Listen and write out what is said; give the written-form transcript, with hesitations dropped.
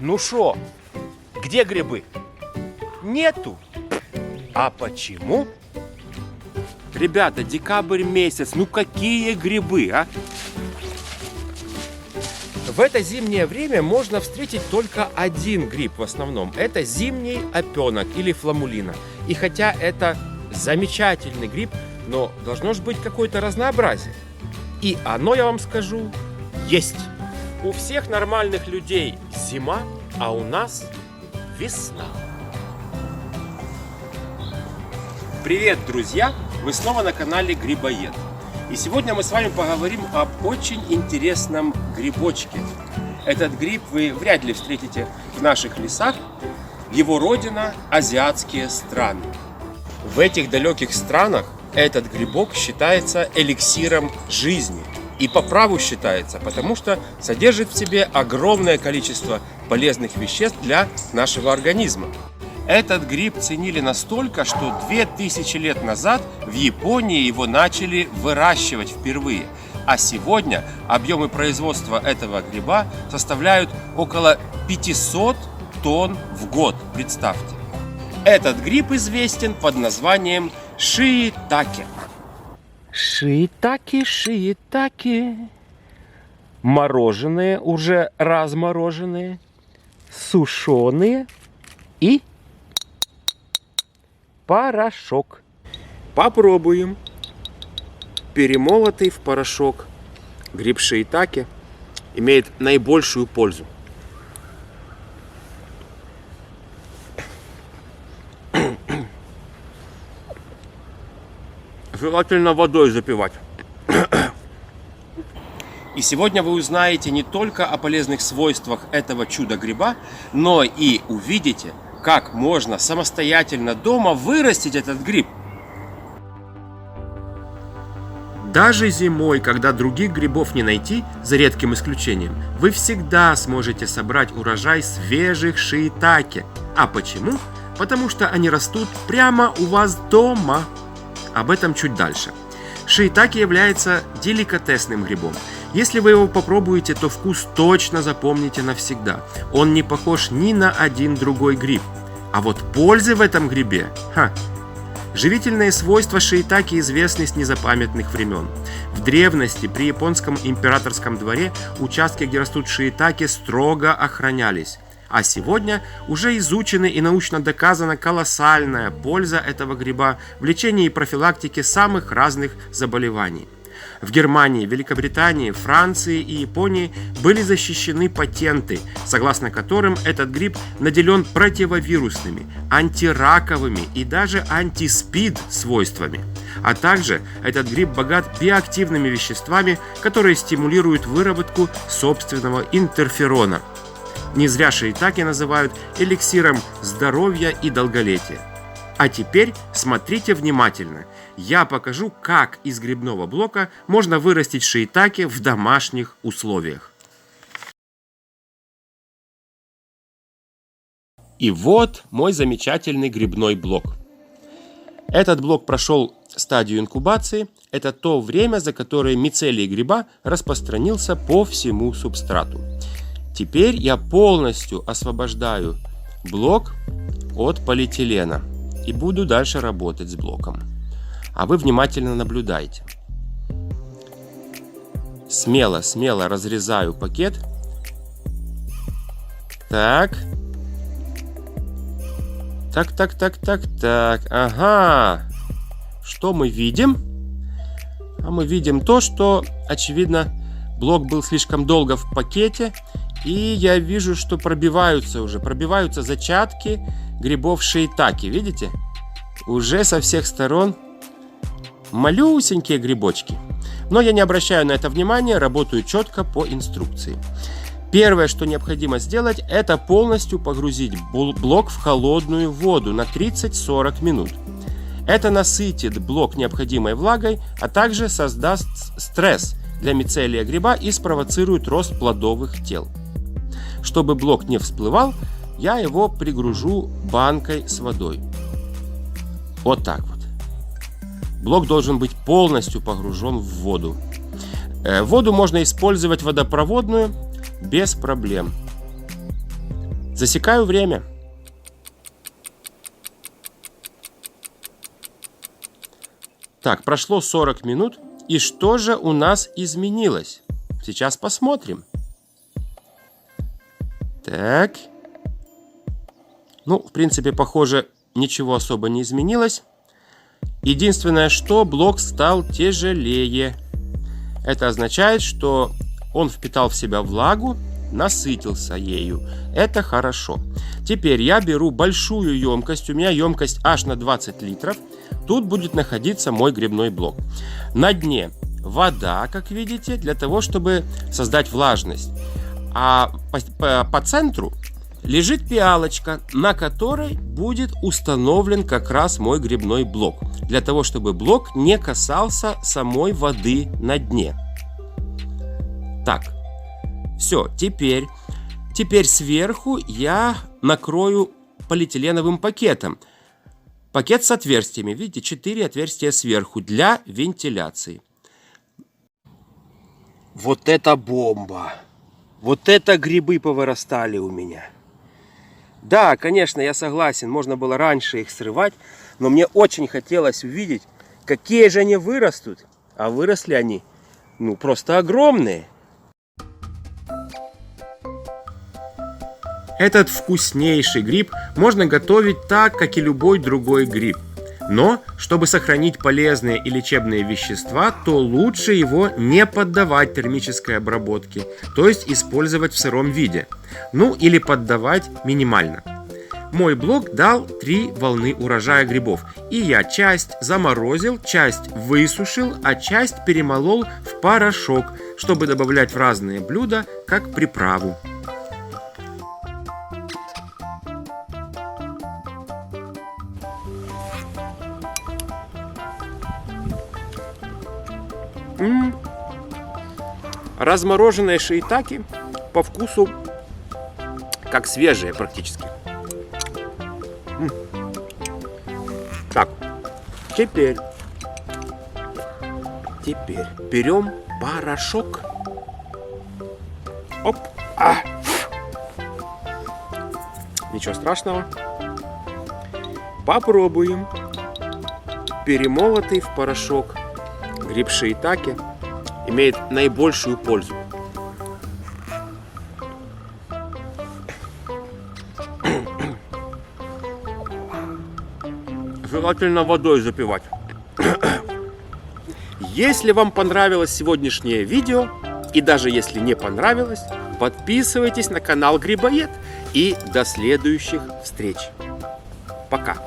Ну шо, где грибы? Нету. А почему? Ребята, декабрь месяц, ну какие грибы, а? В это зимнее время можно встретить только один гриб в основном. Это зимний опенок или фламулина. И хотя это замечательный гриб, но должно же быть какое-то разнообразие. И оно, я вам скажу, есть. У всех нормальных людей зима, а у нас весна. Привет, друзья! Вы снова на канале Грибоед. И сегодня мы с вами поговорим об очень интересном грибочке. Этот гриб вы вряд ли встретите в наших лесах. Его родина – азиатские страны. В этих далеких странах этот грибок считается эликсиром жизни. И по праву считается, потому что содержит в себе огромное количество полезных веществ для нашего организма. Этот гриб ценили настолько, что 2000 лет назад в Японии его начали выращивать впервые. А сегодня объемы производства этого гриба составляют около 500 тонн в год, представьте. Этот гриб известен под названием шиитаке. Шиитаке, шиитаке. Мороженые, уже размороженные, сушеные и порошок. Попробуем. Перемолотый в порошок гриб шиитаке имеет наибольшую пользу. Желательно водой запивать. И сегодня вы узнаете не только о полезных свойствах этого чудо-гриба, но и увидите, как можно самостоятельно дома вырастить этот гриб. Даже зимой, когда других грибов не найти, за редким исключением, вы всегда сможете собрать урожай свежих шиитаке. А почему? Потому что они растут прямо у вас дома. Об этом чуть дальше. Шиитаке является деликатесным грибом. Если вы его попробуете, то вкус точно запомните навсегда. Он не похож ни на один другой гриб. А вот пользы в этом грибе, Живительные свойства шиитаке известны с незапамятных времен. В древности при японском императорском дворе участки, где растут шиитаке, строго охранялись. А сегодня уже изучена и научно доказана колоссальная польза этого гриба в лечении и профилактике самых разных заболеваний. В Германии, Великобритании, Франции и Японии были защищены патенты, согласно которым этот гриб наделен противовирусными, антираковыми и даже антиспид свойствами. А также этот гриб богат биоактивными веществами, которые стимулируют выработку собственного интерферона. Не зря шиитаке называют эликсиром здоровья и долголетия. А теперь смотрите внимательно. Я покажу, как из грибного блока можно вырастить шиитаке в домашних условиях. И вот мой замечательный грибной блок. Этот блок прошел стадию инкубации. Это то время, за которое мицелий гриба распространился по всему субстрату. Теперь я полностью освобождаю блок от полиэтилена и буду дальше работать с блоком. А вы внимательно наблюдайте. Смело разрезаю пакет. Так. Ага. Что мы видим? А мы видим то, что, очевидно, блок был слишком долго в пакете. И я вижу, что пробиваются зачатки грибов шиитаке. Видите? Уже со всех сторон малюсенькие грибочки. Но я не обращаю на это внимания, работаю четко по инструкции. Первое, что необходимо сделать, это полностью погрузить блок в холодную воду на 30-40 минут. Это насытит блок необходимой влагой, а также создаст стресс для мицелия гриба и спровоцирует рост плодовых тел. Чтобы блок не всплывал, я его пригружу банкой с водой. Вот так вот. Блок должен быть полностью погружен в воду. Воду можно использовать водопроводную без проблем. Засекаю время. Так, прошло 40 минут. И что же у нас изменилось? Сейчас посмотрим. Так. Ну, в принципе, похоже, ничего особо не изменилось. Единственное, что блок стал тяжелее. Это означает, что он впитал в себя влагу, насытился ею. Это хорошо. Теперь я беру большую емкость. У меня емкость аж на 20 литров. Тут будет находиться мой грибной блок. На дне вода, как видите, для того, чтобы создать влажность. А по центру лежит пиалочка, на которой будет установлен как раз мой грибной блок. Для того, чтобы блок не касался самой воды на дне. Так, все, теперь сверху я накрою полиэтиленовым пакетом. Пакет с отверстиями. Видите, 4 отверстия сверху для вентиляции. Вот это бомба! Вот это грибы повырастали у меня. Да, конечно, я согласен, можно было раньше их срывать, но мне очень хотелось увидеть, какие же они вырастут. А выросли они, ну, просто огромные. Этот вкуснейший гриб можно готовить так, как и любой другой гриб. Но, чтобы сохранить полезные и лечебные вещества, то лучше его не поддавать термической обработке, то есть использовать в сыром виде. Ну или поддавать минимально. Мой блок дал 3 волны урожая грибов, и я часть заморозил, часть высушил, а часть перемолол в порошок, чтобы добавлять в разные блюда как приправу. Размороженные шиитаки по вкусу как свежие практически. Так, теперь берем порошок. Оп. Ничего страшного. Попробуем. Перемолотый в порошок гриб шиитаке имеет наибольшую пользу. Желательно водой запивать. Если вам понравилось сегодняшнее видео, и даже если не понравилось, подписывайтесь на канал Грибоед. И до следующих встреч. Пока.